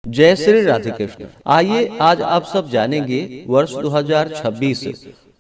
जय श्री राधे कृष्ण। आइए आज आप सब जानेंगे वर्ष 2026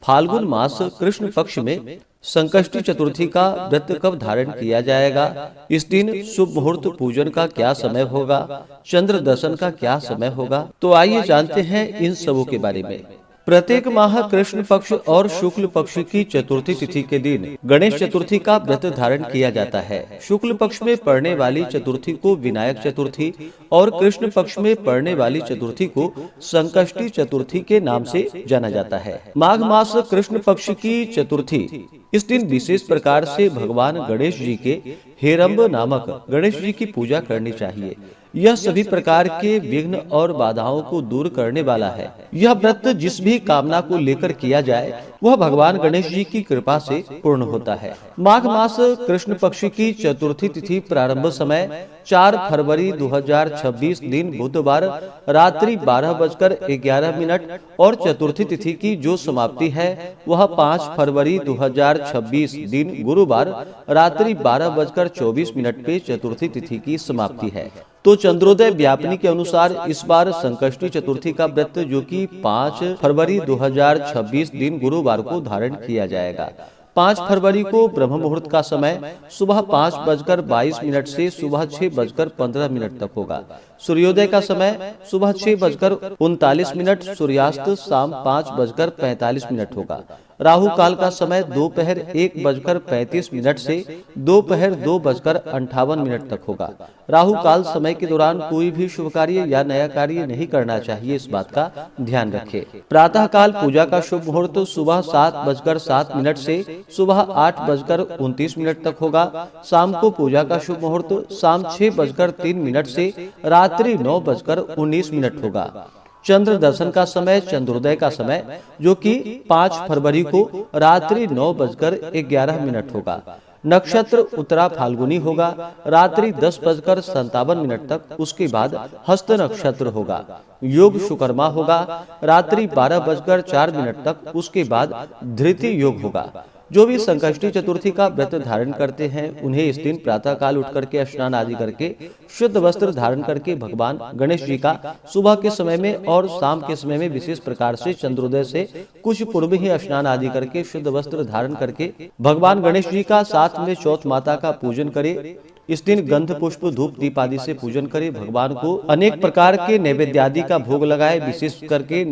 फाल्गुन मास कृष्ण पक्ष में संकष्टी चतुर्थी का व्रत कब धारण किया जाएगा। इस दिन शुभ मुहूर्त पूजन का क्या समय होगा, चंद्र दर्शन का क्या समय होगा। तो आइए जानते हैं इन सबों के बारे में। प्रत्येक माह कृष्ण पक्ष और शुक्ल पक्ष की चतुर्थी तिथि के दिन गणेश चतुर्थी का व्रत धारण किया जाता है। शुक्ल पक्ष में पड़ने वाली चतुर्थी को विनायक चतुर्थी और कृष्ण पक्ष में पड़ने वाली चतुर्थी को संकष्टी चतुर्थी के नाम से जाना जाता है। माघ मास कृष्ण पक्ष की चतुर्थी, इस दिन विशेष प्रकार से भगवान गणेश जी के हेरंब नामक गणेश जी की पूजा करनी चाहिए। यह सभी प्रकार के विघ्न और बाधाओं को दूर करने वाला है। यह व्रत जिस भी कामना को लेकर किया जाए वह भगवान गणेश जी की कृपा से पूर्ण होता है। माघ मास कृष्ण पक्ष की चतुर्थी तिथि प्रारंभ समय 4 फरवरी 2026 दिन बुधवार रात्रि 12:11 और चतुर्थी तिथि की जो समाप्ति है वह 5 फरवरी 2026 दिन गुरुवार रात्रि 12:24 पे चतुर्थी तिथि की समाप्ति है। तो चंद्रोदय व्यापनी के अनुसार इस बार संकष्टी चतुर्थी का व्रत जो कि 5 फरवरी 2026 दिन गुरुवार को धारण किया जाएगा। 5 फरवरी को ब्रह्म मुहूर्त का समय सुबह 5:22 से सुबह 6:15 तक होगा। सूर्योदय का समय सुबह 6:39, सूर्यास्त शाम 5:45 होगा। राहु काल का समय दोपहर 1:35 से दोपहर 2:58 तक होगा। राहु काल समय के दौरान कोई भी शुभ कार्य या नया कार्य नहीं करना चाहिए, इस बात का ध्यान रखें। प्रातः काल पूजा का शुभ मुहूर्त सुबह 7:07 से सुबह 8:29 तक होगा। शाम को पूजा का शुभ मुहूर्त शाम 6:03 से रात्रि 9:19 होगा। चंद्र दर्शन का समय चंद्रोदय का समय जो कि 5 फरवरी को रात्रि 9:11 होगा। नक्षत्र उत्तरा फाल्गुनी होगा रात्रि 10:57 तक। उसके बाद हस्त नक्षत्र होगा। योग शुकर्मा होगा रात्रि 12:04 तक। उसके बाद धृति योग होगा। जो भी संकष्टी चतुर्थी का व्रत धारण करते हैं उन्हें इस दिन प्रातः काल उठ करके स्नान आदि करके शुद्ध वस्त्र धारण करके भगवान गणेश जी का सुबह के समय में और शाम के समय में विशेष प्रकार से चंद्रोदय से कुछ पूर्व ही स्नान आदि करके शुद्ध वस्त्र धारण करके भगवान गणेश जी का साथ में चौथ माता का पूजन करे। इस दिन गंध पुष्प धूप दीप आदि से पूजन करे। भगवान को अनेक प्रकार के नैवेद्य आदि का भोग लगाए, विशेष करके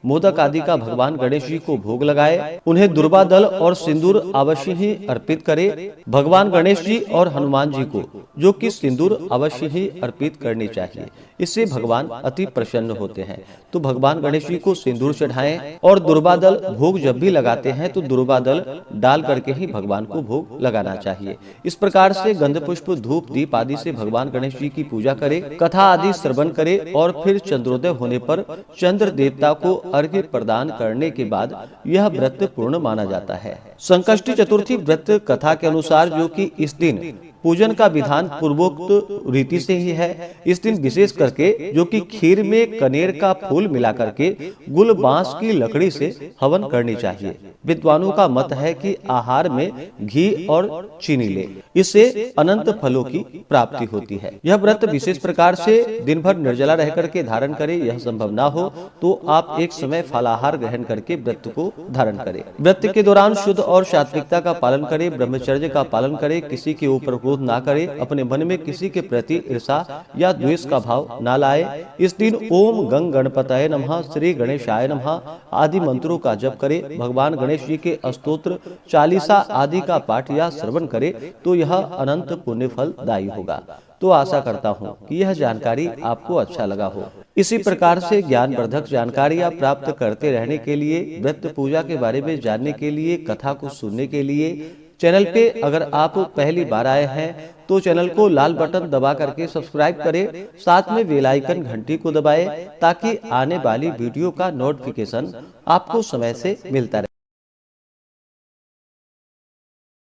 मोदक आदि का भगवान गणेश जी को भोग लगाए। उन्हें दुर्वा दल और सिंदूर अवश्य ही अर्पित करे। भगवान गणेश जी और हनुमान जी को जो कि सिंदूर अवश्य ही अर्पित करनी चाहिए, इससे भगवान अति प्रसन्न होते हैं। तो भगवान गणेश जी को सिंदूर चढ़ाएं और दुर्वा दल भोग जब भी लगाते हैं तो दुर्वा दल डाल करके ही भगवान को भोग लगाना चाहिए। इस प्रकार से गंध पुष्प धूप दीप आदि से भगवान गणेश जी की पूजा करे, कथा आदि श्रवण करे और फिर चंद्रोदय होने पर चंद्र देवता को अर्घ्य प्रदान करने के बाद यह व्रत पूर्ण माना जाता है। संकष्टी चतुर्थी व्रत कथा के अनुसार जो कि इस दिन पूजन का विधान पूर्वोक्त रीति से ही है। इस दिन विशेष करके जो कि खीर में कनेर का फूल मिला करके गुल बांस की लकड़ी से हवन करनी चाहिए। विद्वानों का मत है कि आहार में घी और चीनी ले, इससे अनंत फलों की प्राप्ति होती है। यह व्रत विशेष प्रकार से दिन भर निर्जला रह करके धारण करे। यह संभव ना हो तो आप एक समय फलाहार ग्रहण करके व्रत को धारण करें। व्रत के दौरान शुद्ध और सात्विकता का पालन करे, ब्रह्मचर्य का पालन करे, किसी के ऊपर क्रोध ना करे, अपने मन में किसी के प्रति ईर्षा या द्वेष का भाव ना लाए। इस दिन ओम गंग गणपतये नमः, श्री गणेशाय नमः आदि मंत्रों का जप करे। भगवान गणेश जी के स्तोत्र चालीसा आदि का पाठ या श्रवण करे तो यह अनंत पुण्य फलदायी होगा। तो आशा करता हूँ कि यह जानकारी आपको अच्छा लगा हो। इसी प्रकार से ज्ञानवर्धक जानकारियाँ प्राप्त करते रहने के लिए, व्रत पूजा के बारे में जानने के लिए, कथा को सुनने के लिए चैनल पे अगर आप पहली बार आए हैं तो चैनल को लाल बटन दबा करके सब्सक्राइब करें, साथ में बेल आइकन घंटी को दबाएं ताकि आने वाली वीडियो का नोटिफिकेशन आपको समय से मिलता रहे।